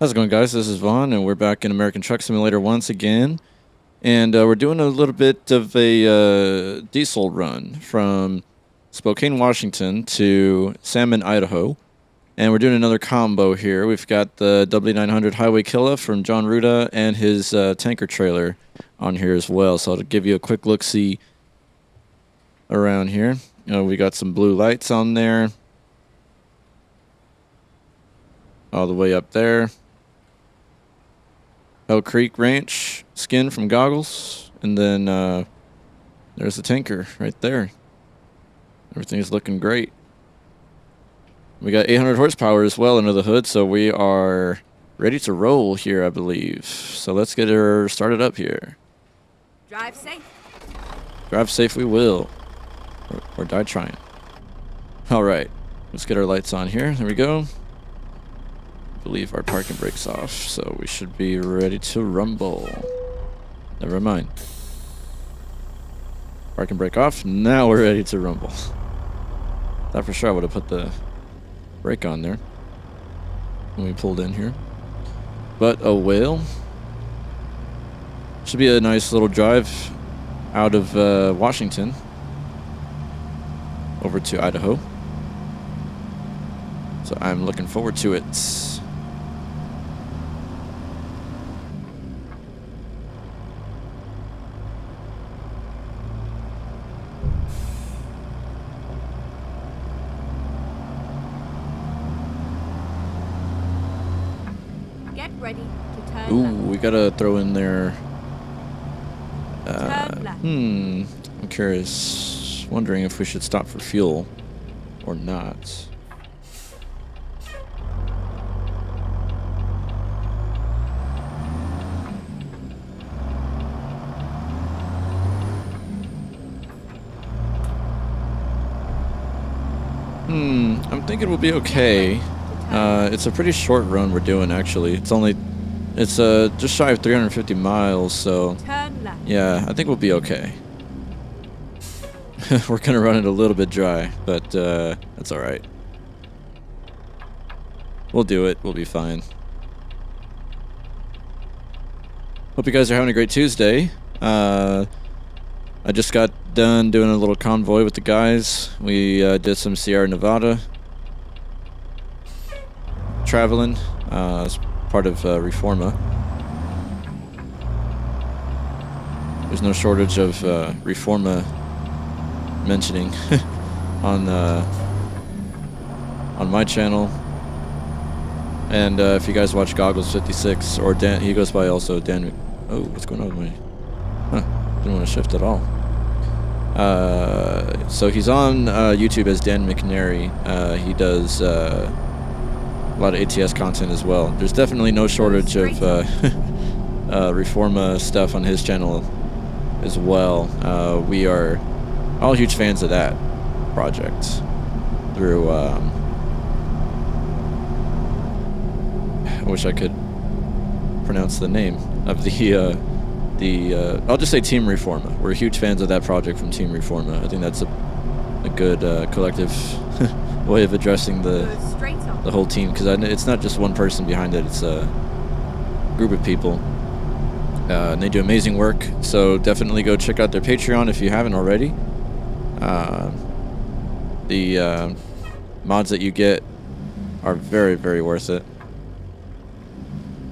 How's it going, guys? This is Vaughn, and we're back in American Truck Simulator once again. And we're doing a little bit of a diesel run from Spokane, Washington to Salmon, Idaho. And we're doing another combo here. We've got the W900 Highway Killa from John Ruda and his tanker trailer on here as well. So I'll give you a quick look-see around here. We got some blue lights on there. All the way up there. Hell Creek Ranch skin from Goggles, and then there's the tanker right there. Everything is looking great. We got 800 horsepower as well under the hood, so we are ready to roll here, I believe. So let's get her started up here. Drive safe. Drive safe we will. Or die trying. All right, let's get our lights on here. There we go. Believe our parking brake's off, so we should be ready to rumble. Never mind. Parking brake off. Now we're ready to rumble. Thought for sure I would have put the brake on there when we pulled in here. But oh well. Should be a nice little drive out of Washington over to Idaho. So I'm looking forward to it. Ready to turn Ooh, left. we gotta throw in there. Turn left. I'm curious. Wondering if we should stop for fuel or not. I'm thinking we'll be okay. It's a pretty short run we're doing, actually. It's just shy of 350 miles, so Turn left. yeah, I think we'll be okay. We're gonna run it a little bit dry, but that's all right. We'll do it. We'll be fine. Hope you guys are having a great Tuesday. I just got done doing a little convoy with the guys. We did some Sierra Nevada traveling as part of Reforma. There's no shortage of Reforma mentioning on my channel. And if you guys watch Goggles 56 or Dan, he goes by also Dan. Oh, what's going on with me? Huh, didn't want to shift at all. So he's on YouTube as Dan McNary. He does a lot of ATS content as well. There's definitely no shortage of Reforma stuff on his channel as well. We are all huge fans of that project through I wish I could pronounce the name of the I'll just say Team Reforma. We're huge fans of that project from Team Reforma. I think that's a good collective way of addressing the whole team, because it's not just one person behind it. It's a group of people, and they do amazing work. So definitely go check out their Patreon if you haven't already. The mods that you get are very, very worth it.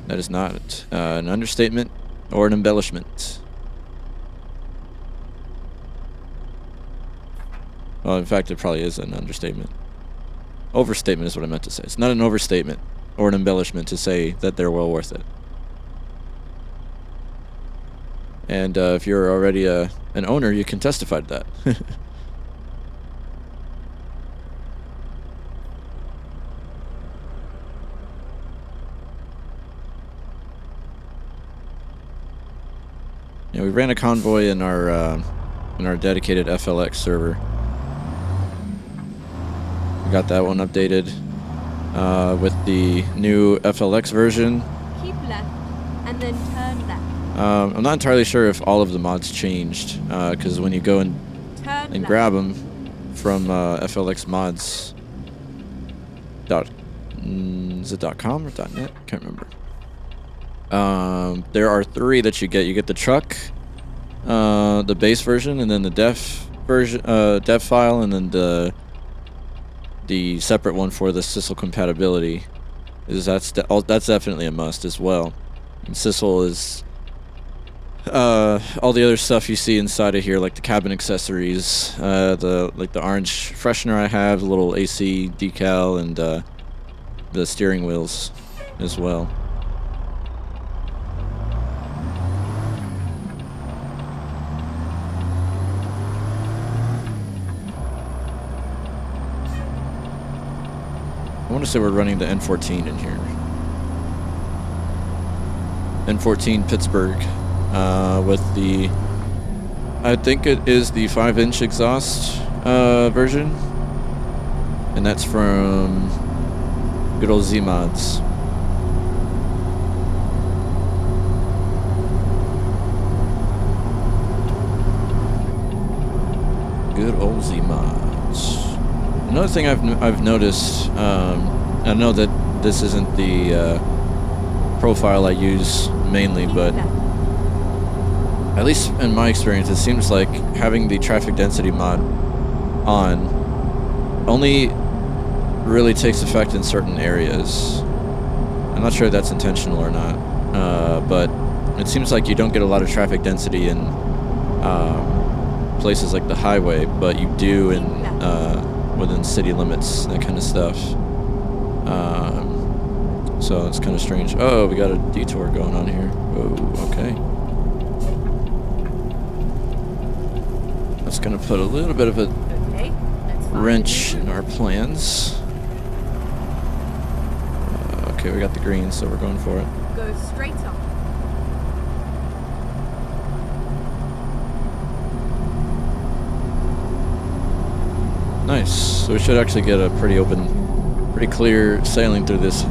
That is not an understatement or an embellishment. Well, in fact, it probably is an understatement. Overstatement is what I meant to say. It's not an overstatement or an embellishment to say that they're well worth it. And if you're already an owner, you can testify to that. Yeah, we ran a convoy in our dedicated FLX server. We got that one updated with the new FLX version. Keep left and then turn left. I'm not entirely sure if all of the mods changed, because when you go and grab them from FLXmods.net, Is it .com or .net? Can't remember. There are 3 that you get. You get the truck, the base version, and then the dev version, dev file, and then the separate one for the Sissel compatibility. That's definitely a must as well. And Sissel is all the other stuff you see inside of here, like the cabin accessories, the orange freshener I have, a little AC decal, and the steering wheels as well. I want to say we're running the N14 in here. N14 Pittsburgh, with the, I think it is the 5-inch exhaust version, and that's from good old Z-Mods. Good old Z-Mods. Another thing I've noticed, I know that this isn't the profile I use mainly, but at least in my experience, it seems like having the traffic density mod on only really takes effect in certain areas. I'm not sure if that's intentional or not, but it seems like you don't get a lot of traffic density in places like the highway, but you do in within city limits, that kind of stuff. So it's kind of strange. Oh, we got a detour going on here. Oh, okay. That's going to put a little bit of a wrench in our plans. Okay, we got the green, so we're going for it. Go straight on. Nice. So we should actually get a pretty open, pretty clear sailing through this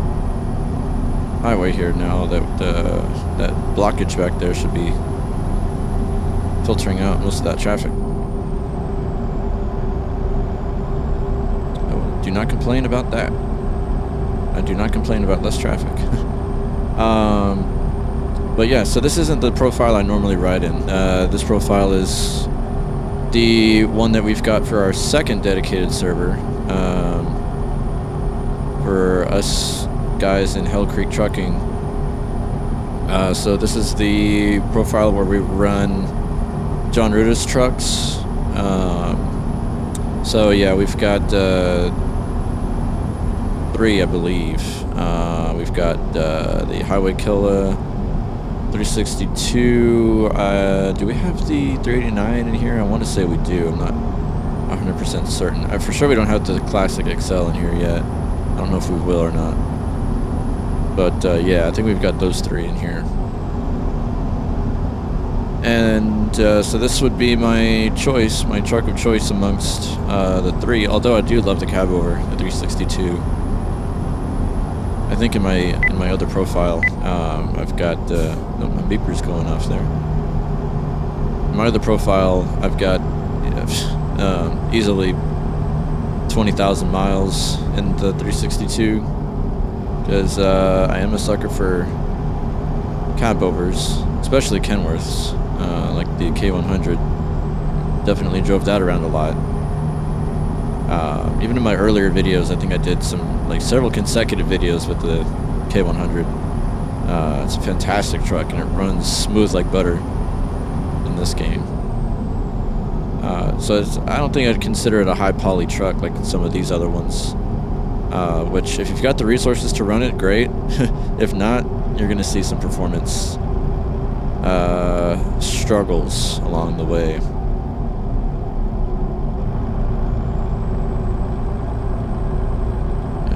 highway here now. That blockage back there should be filtering out most of that traffic. Oh, do not complain about that. I do not complain about less traffic. But yeah, so this isn't the profile I normally ride in. This profile is the one that we've got for our second dedicated server, for us guys in Hell Creek Trucking. So this is the profile where we run John Ruda's trucks. So yeah, we've got 3, I believe. We've got the Highway Killa 362. Do we have the 389 in here? I want to say we do. I'm not 100% certain. For sure we don't have the Classic XL in here yet. I don't know if we will or not. But yeah, I think we've got those 3 in here. And so this would be my choice, my truck of choice amongst the 3. Although I do love the cab over, the 362. I think in my other profile, I've got no, my beeper's going off there. In my other profile, I've got easily 20,000 miles in the 362, because I am a sucker for cab overs, especially Kenworths, like the K100. Definitely drove that around a lot. Even in my earlier videos, I think I did several consecutive videos with the K100. It's a fantastic truck, and it runs smooth like butter in this game. So I don't think I'd consider it a high poly truck like some of these other ones. Which, if you've got the resources to run it, great. If not, you're going to see some performance struggles along the way.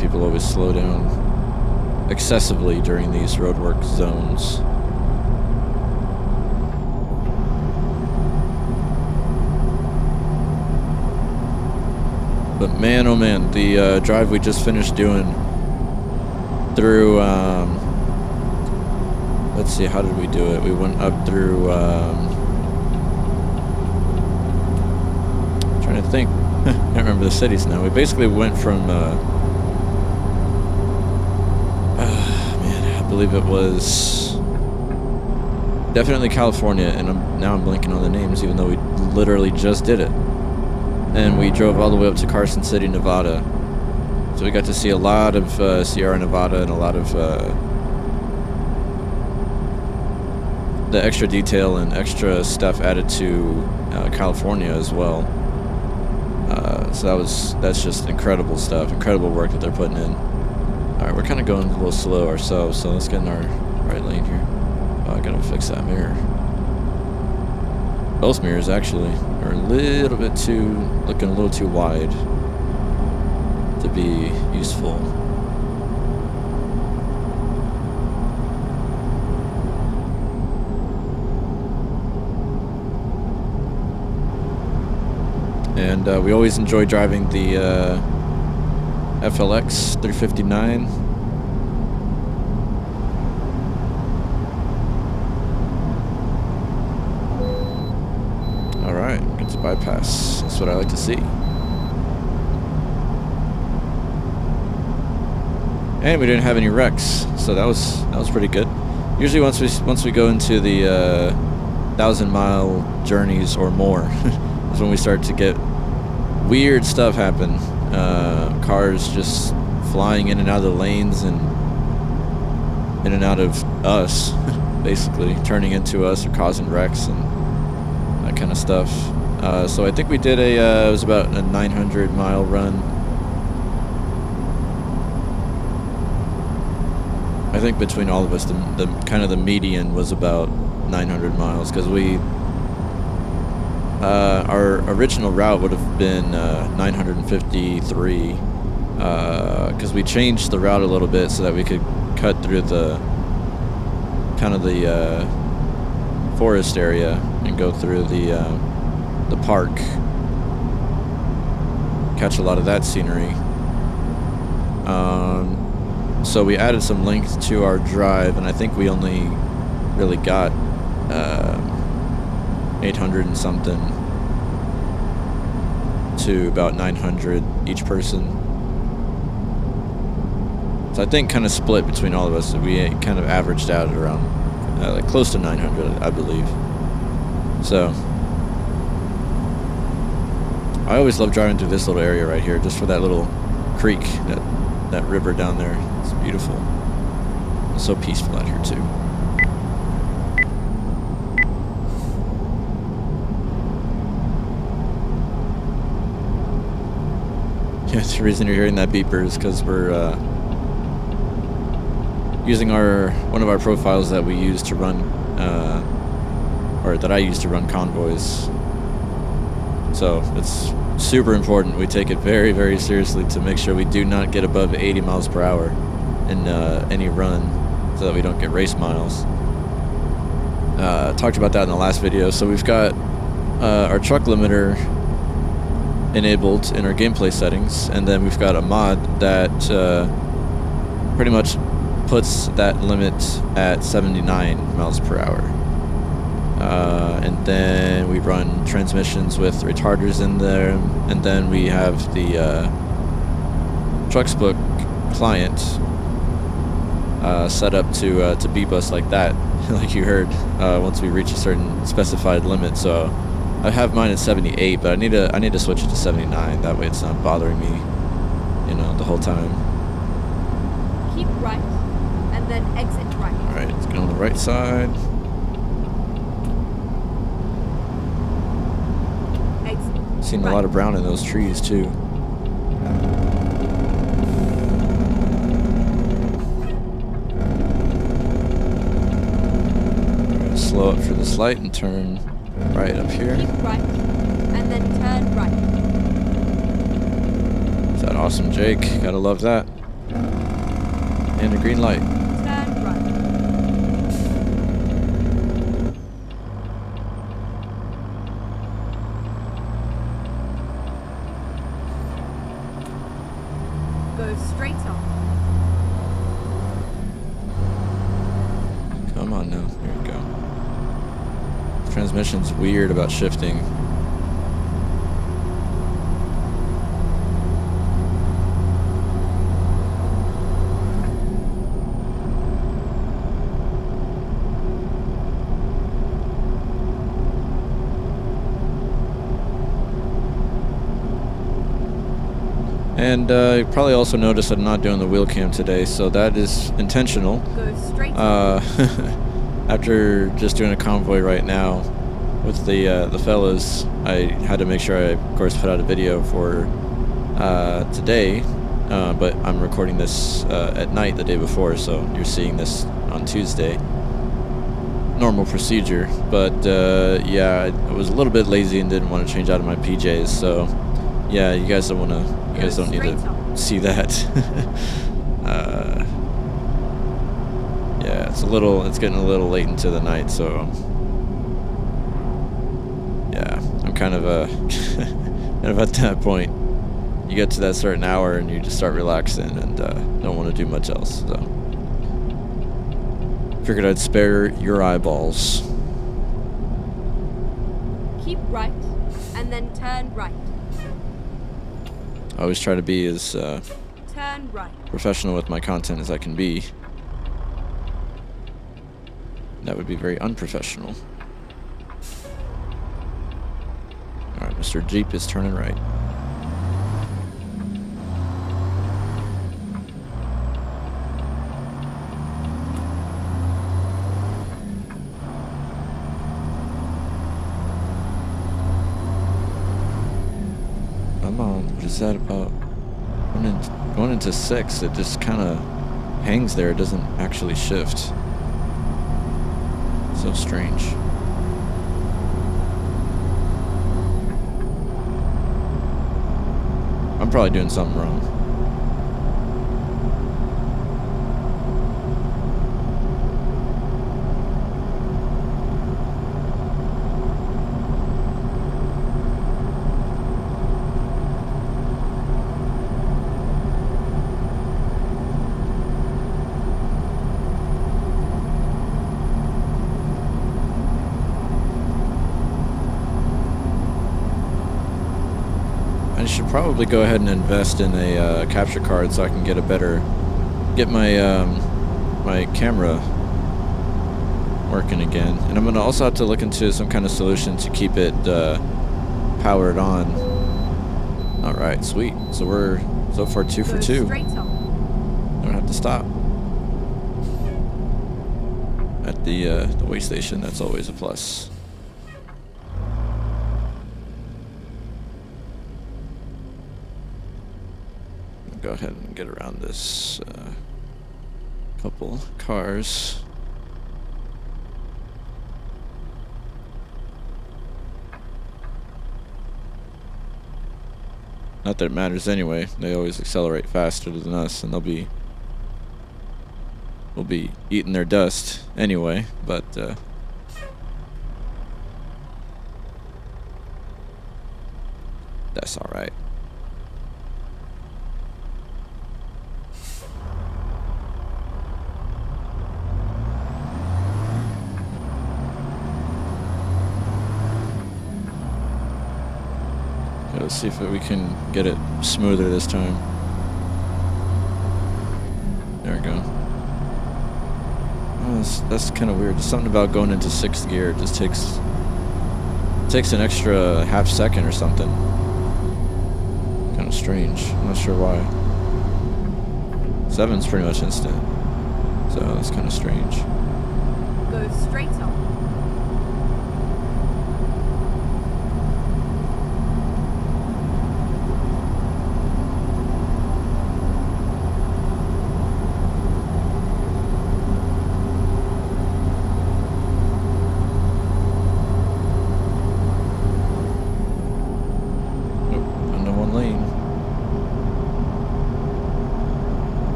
People always slow down excessively during these roadwork zones. But man, oh man, the drive we just finished doing through, let's see, how did we do it? We went up through, trying to think, can't remember the cities now. We basically went from believe it was definitely California, and now I'm blanking on the names, even though we literally just did it. And we drove all the way up to Carson City, Nevada. So we got to see a lot of Sierra Nevada and a lot of the extra detail and extra stuff added to California as well. So that's just incredible stuff, incredible work that they're putting in. All right, we're kind of going a little slow ourselves, so let's get in our right lane here. Oh, I gotta fix that mirror. Both mirrors actually are a little bit looking a little too wide to be useful. And we always enjoy driving the FLX 359. All right, get to bypass. That's what I like to see. And we didn't have any wrecks, so that was pretty good. Usually once we go into the 1,000-mile journeys or more, is when we start to get weird stuff happen. Cars just flying in and out of the lanes and in and out of us, basically turning into us or causing wrecks and that kind of stuff. So I think we did it was about a 900-mile run. I think between all of us, the kind of the median was about 900 miles, because our original route would have been 953, because we changed the route a little bit so that we could cut through the kind of the forest area and go through the park, catch a lot of that scenery. So we added some length to our drive, and I think we only really got 800 and something to about 900 each person. So I think kind of split between all of us. We kind of averaged out at around like close to 900, I believe. So I always love driving through this little area right here, just for that little creek, that river down there. It's beautiful. It's so peaceful out here too. Yeah, the reason you're hearing that beeper is because we're using one of our profiles that we use to run, or that I use to run convoys. So it's super important. We take it very, very seriously to make sure we do not get above 80 miles per hour in any run, so that we don't get race miles. Talked about that in the last video. So we've got our truck limiter enabled in our gameplay settings, and then we've got a mod that pretty much puts that limit at 79 miles per hour. And then we run transmissions with retarders in there, and then we have the Trucksbook client set up to beep us like that, like you heard, once we reach a certain specified limit. So I have mine at 78, but I need to switch it to 79. That way it's not bothering me, the whole time. Keep right, and then exit right. All right, let's get on the right side. Exit. Seen a lot of brown in those trees too. Slow up for this light and turn right up here. Keep right, and then turn right. Is that awesome, Jake? Gotta love that. And a green light. Turn right. Go straight on. Come on now. There you go. Transmission's weird about shifting. And you probably also noticed I'm not doing the wheel cam today, so that is intentional. Go straight up. After just doing a convoy right now with the fellas, I had to make sure I, of course, put out a video for today. But I'm recording this at night the day before, so you're seeing this on Tuesday. Normal procedure, but yeah, I was a little bit lazy and didn't want to change out of my PJs, so yeah, you guys don't want to. You guys don't need to see that. Yeah, it's getting a little late into the night, so yeah, I'm kind of at that point. You get to that certain hour and you just start relaxing and don't want to do much else. So figured I'd spare your eyeballs. Keep right, and then turn right. I always try to be as Turn right. professional with my content as I can be. That would be very unprofessional. Alright, Mr. Jeep is turning right. Come on, what is that about? Going into 6, it just kind of hangs there. It doesn't actually shift. So strange. I'm probably doing something wrong. I should probably go ahead and invest in a capture card so I can get my my camera working again. And I'm gonna also have to look into some kind of solution to keep it powered on. All right, sweet. So we're so far 2 for 2. Straight up. Don't have to stop at the way station. That's always a plus. Go ahead and get around this couple cars. Not that it matters anyway. They always accelerate faster than us, and we'll be eating their dust anyway. But that's all right. Let's see if we can get it smoother this time. There we go. Oh, that's kind of weird. There's something about going into 6th gear. It just takes an extra half second or something. Kind of strange. I'm not sure why. 7's pretty much instant. So that's kind of strange. Go straight up.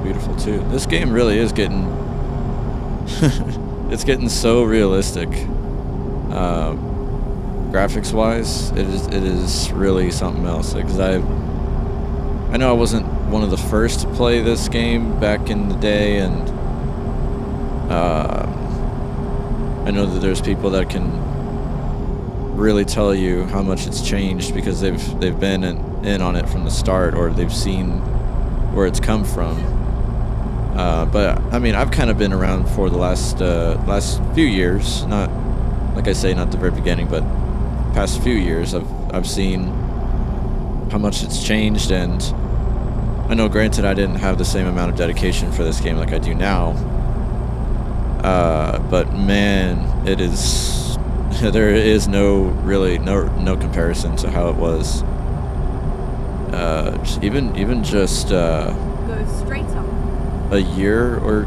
Beautiful too. This game really is getting it's getting so realistic. Graphics wise, it is really something else. Because I know I wasn't one of the first to play this game back in the day, and I know that there's people that can really tell you how much it's changed because they've been in on it from the start, or they've seen where it's come from. But I mean, I've kind of been around for the last few years. Not, like I say, not the very beginning, but past few years. I've seen how much it's changed. And I know, granted, I didn't have the same amount of dedication for this game like I do now. But man, it is, there is no comparison to how it was. Even just Go straight up. a year or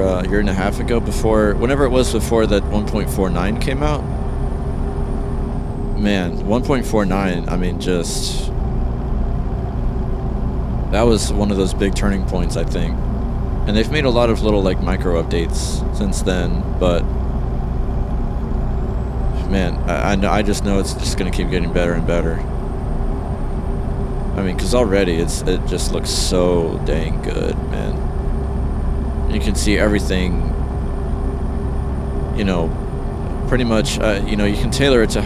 a year and a half ago, whenever it was before that 1.49 came out. Man, 1.49, I mean, just, that was one of those big turning points, I think. And they've made a lot of little, like, micro updates since then, but man, I just know it's just gonna keep getting better and better. I mean, because already it just looks so dang good, man. You can see everything, you know, pretty much, you know, you can tailor it to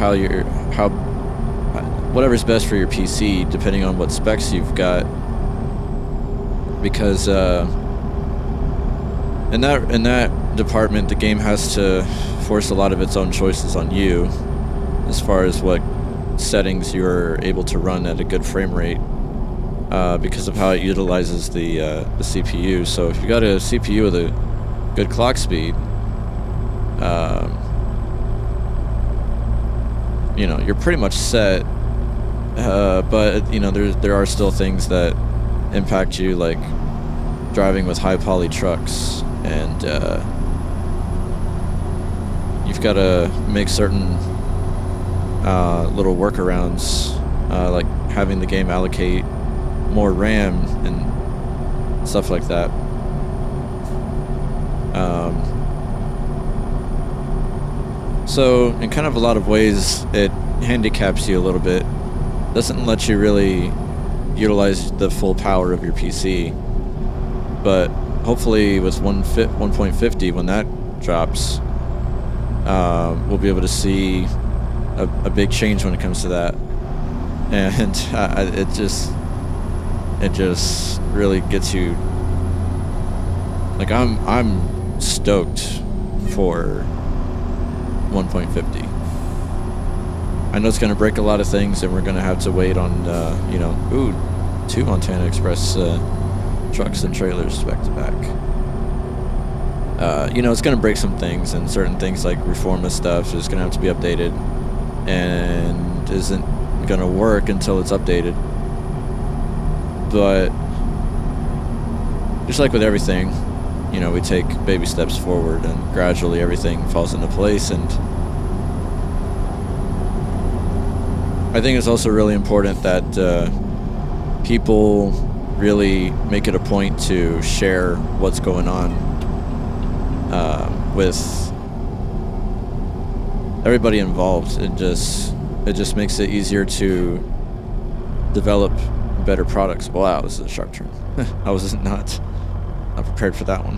whatever's best for your PC, depending on what specs you've got. Because in that department, the game has to force a lot of its own choices on you, as far as what settings you're able to run at a good frame rate, because of how it utilizes the CPU. So if you got a CPU with a good clock speed, you know, you're pretty much set. But you know, there are still things that impact you, like driving with high poly trucks, and you've got to make certain little workarounds, like having the game allocate more RAM and stuff like that. So in kind of a lot of ways, it handicaps you a little bit. Doesn't let you really utilize the full power of your PC. But hopefully with 1.50, when that drops, we'll be able to see a big change when it comes to that. And it just really gets you, like, I'm stoked for 1.50. I know it's going to break a lot of things, and we're going to have to wait on, you know, 2 Montana Express trucks and trailers back to back. You know, it's going to break some things, and certain things like Reforma stuff is going to have to be updated, and isn't going to work until it's updated. But just like with everything, you know, we take baby steps forward, and gradually everything falls into place. And I think it's also really important that people really make it a point to share what's going on with everybody involved. It just makes it easier to develop better products. Wow, this is a sharp turn. I was not prepared for that one.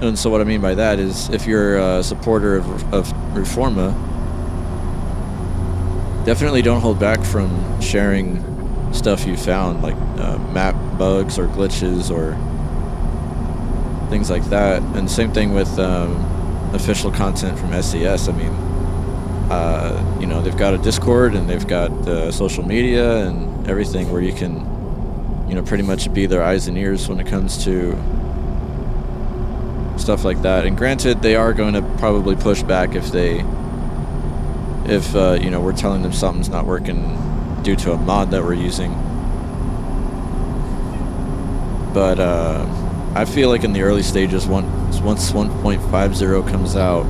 And so what I mean by that is, if you're a supporter of Reforma, definitely don't hold back from sharing stuff you found, like map bugs or glitches or things like that. And same thing with official content from SES. I mean, you know, they've got a Discord, and they've got social media and everything where you can, you know, pretty much be their eyes and ears when it comes to stuff like that. And granted, they are going to probably push back if you know, we're telling them something's not working due to a mod that we're using. But I feel like in the early stages, once 1.50 comes out,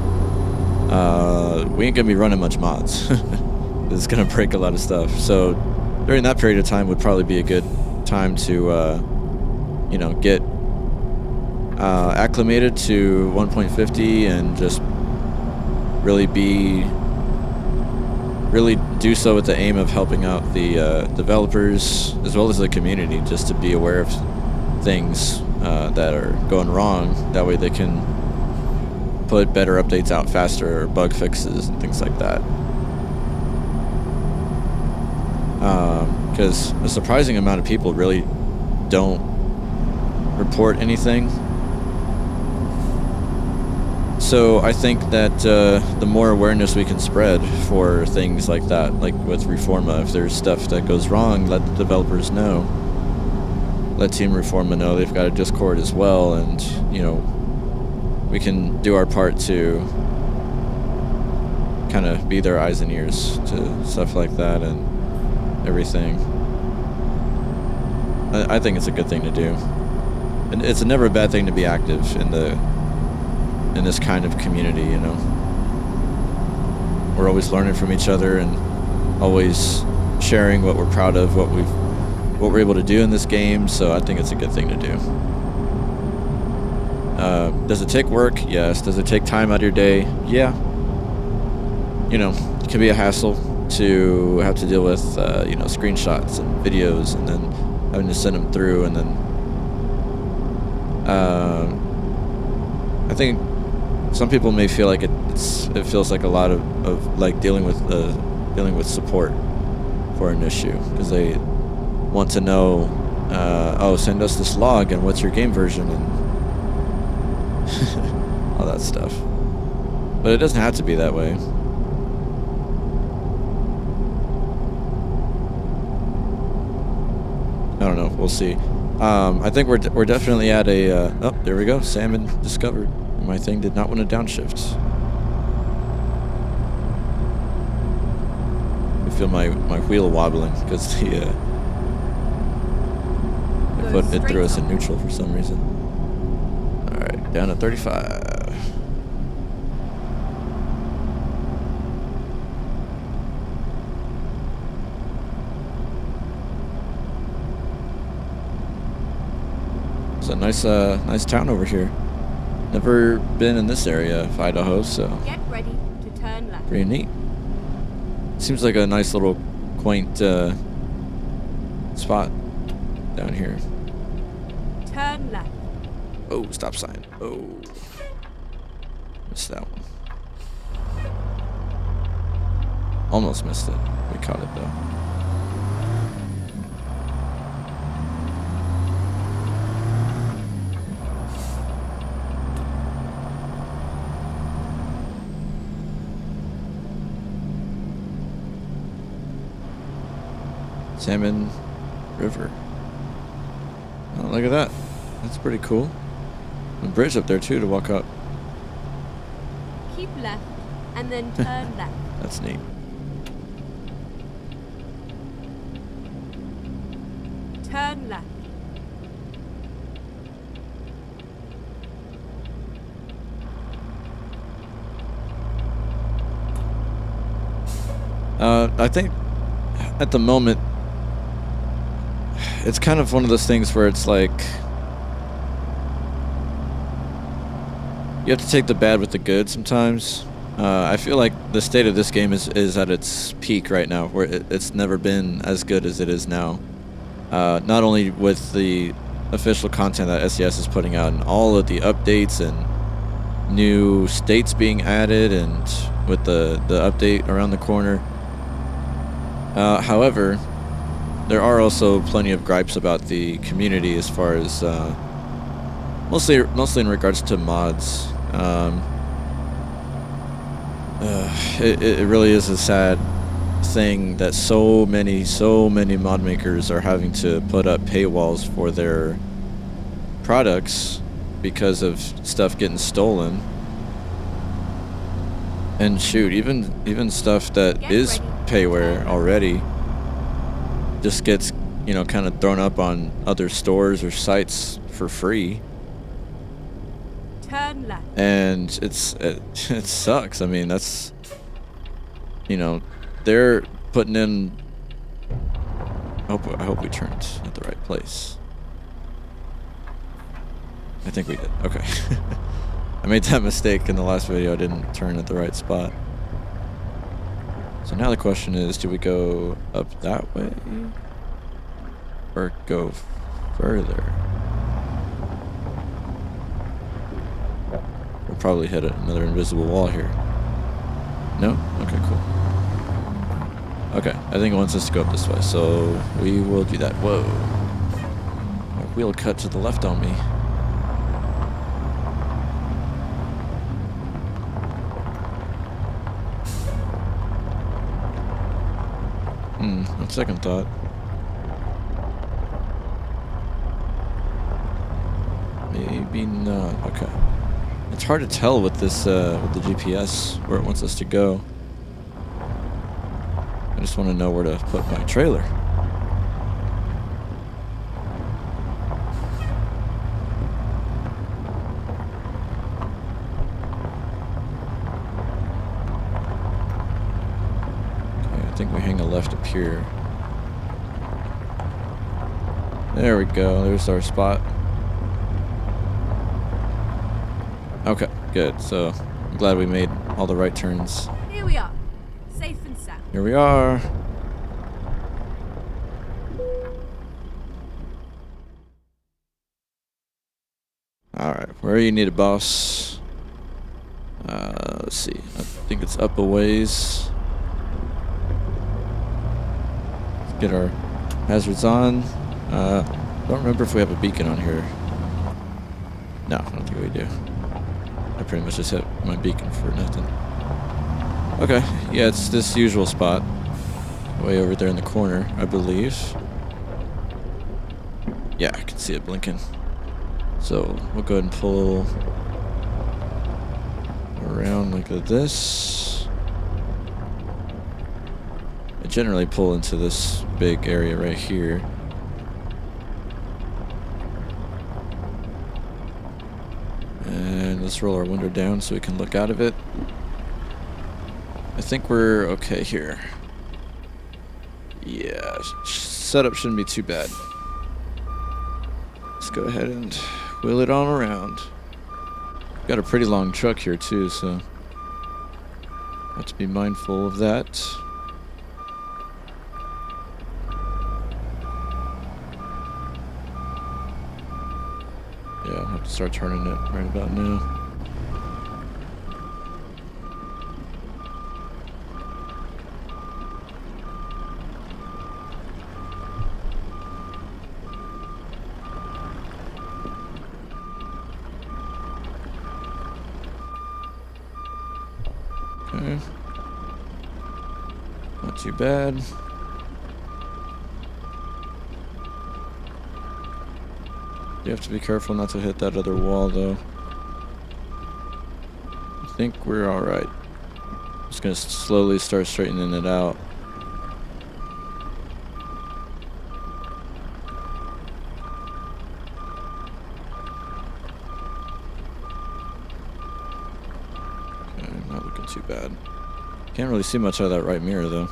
we ain't gonna be running much mods. It's gonna break a lot of stuff. So during that period of time would probably be a good time to you know, get acclimated to 1.50 and just really do so with the aim of helping out the developers as well as the community, just to be aware of things that are going wrong. That way they can put better updates out faster, or bug fixes and things like that. Because a surprising amount of people really don't report anything. So So I think that the more awareness we can spread for things like that, like with Reforma, if there's stuff that goes wrong, let the developers know. Let Team Reforma know. They've got a Discord as well, and you know, we can do our part to kind of be their eyes and ears to stuff like that and everything. I think it's a good thing to do, and it's never a bad thing to be active in this kind of community. You know, we're always learning from each other and always sharing what we're proud of, what we're able to do in this game. So I think it's a good thing to do. Does it take work? Yes. Does it take time out of your day? Yeah. You know, it can be a hassle to have to deal with, you know, screenshots and videos and then having to send them through. And then I think some people may feel like it feels like a lot of like dealing with support for an issue, because they want to know, oh, send us this log and what's your game version and all that stuff. But it doesn't have to be that way. I don't know. We'll see. I think we're definitely at a. Oh, there we go. Salmon discovered. My thing did not want to downshift. I feel my wheel wobbling because it threw us in neutral for some reason. All right, down to 35. It's a nice town over here. Never been in this area of Idaho, so Get ready to turn left. pretty neat. Seems like a nice little quaint spot down here. Turn left. Oh, stop sign. Oh, missed that one. Almost missed it. We caught it though. Salmon River. Oh, look at that. That's pretty cool. A bridge up there too to walk up. Keep left and then turn left. That's neat. Turn left. I think at the moment it's kind of one of those things where it's like you have to take the bad with the good sometimes. I feel like the state of this game is at its peak right now, where it's never been as good as it is now. Not only with the official content that SES is putting out and all of the updates and new states being added, and with the update around the corner. However, there are also plenty of gripes about the community as far as mostly in regards to mods. It really is a sad thing that so many mod makers are having to put up paywalls for their products because of stuff getting stolen. And shoot, even stuff that is payware already just gets, you know, kind of thrown up on other stores or sites for free. Turn left. And it sucks. I mean, that's, you know, they're putting in. I hope we turned at the right place. I think we did. Okay. I made that mistake in the last video. I didn't turn at the right spot. So now the question is, do we go up that way or go further? We'll probably hit another invisible wall here. No? Okay, cool. Okay, I think it wants us to go up this way, so we will do that. Whoa. My wheel cut to the left on me. On second thought. Maybe not. Okay. It's hard to tell with this, with the GPS where it wants us to go. I just want to know where to put my trailer. Okay, I think we hang a left up here. There we go. There's our spot. Okay, good. So I'm glad we made all the right turns. Here we are, safe and sound. Here we are. Alright, where are you needed, boss? Let's see. I think it's up a ways. Let's get our hazards on. Don't remember if we have a beacon on here. No, I don't think we do. I pretty much just hit my beacon for nothing. Okay, yeah, it's this usual spot. Way over there in the corner, I believe. Yeah, I can see it blinking. So, we'll go ahead and pull around like this. I generally pull into this big area right here. And let's roll our window down so we can look out of it. I think we're okay here. Yeah, setup shouldn't be too bad. Let's go ahead and wheel it on around. Got a pretty long truck here too, so have to be mindful of that. Yeah, I'll have to start turning it right about now. Okay. Not too bad. You have to be careful not to hit that other wall, though. I think we're alright. Just gonna slowly start straightening it out. Okay, not looking too bad. Can't really see much out of that right mirror, though.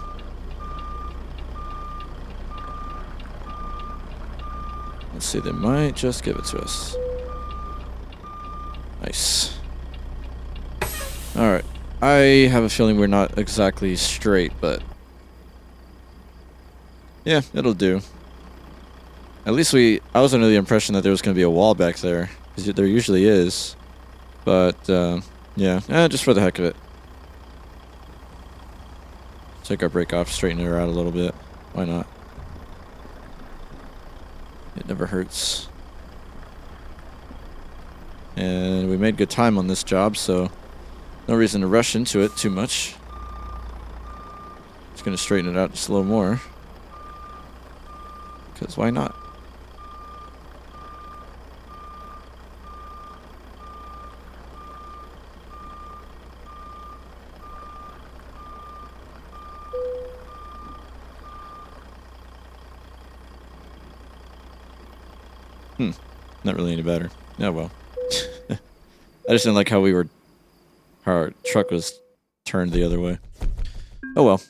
Let's see, they might just give it to us. Nice. Alright. I have a feeling we're not exactly straight, but yeah, it'll do. At least I was under the impression that there was going to be a wall back there, because there usually is. But, yeah, just for the heck of it. Take our brake off, straighten her out a little bit. Why not? It never hurts. And we made good time on this job, so no reason to rush into it too much. Just gonna straighten it out just a little more. Because why not? Not really any better. Oh well. I just didn't like how our truck was turned the other way. Oh well.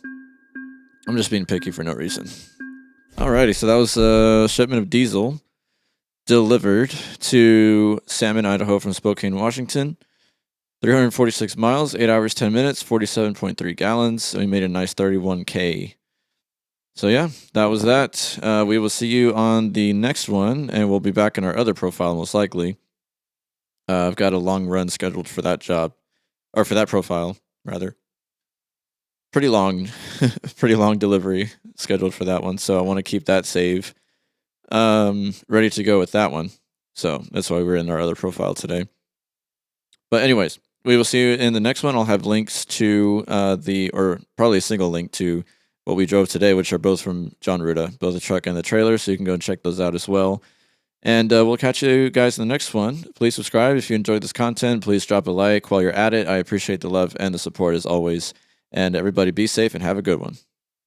I'm just being picky for no reason. Alrighty, so that was a shipment of diesel delivered to Salmon, Idaho from Spokane, Washington. 346 miles, 8 hours, 10 minutes, 47.3 gallons. And we made a nice 31K. So yeah, that was that. We will see you on the next one, and we'll be back in our other profile most likely. I've got a long run scheduled for that job, or for that profile, rather. Pretty long delivery scheduled for that one, so I want to keep that save ready to go with that one. So that's why we're in our other profile today. But anyways, we will see you in the next one. I'll have links to or probably a single link to what we drove today, which are both from John Ruda, both the truck and the trailer. So you can go and check those out as well. And we'll catch you guys in the next one. Please subscribe if you enjoyed this content. Please drop a like while you're at it. I appreciate the love and the support as always. And everybody be safe and have a good one.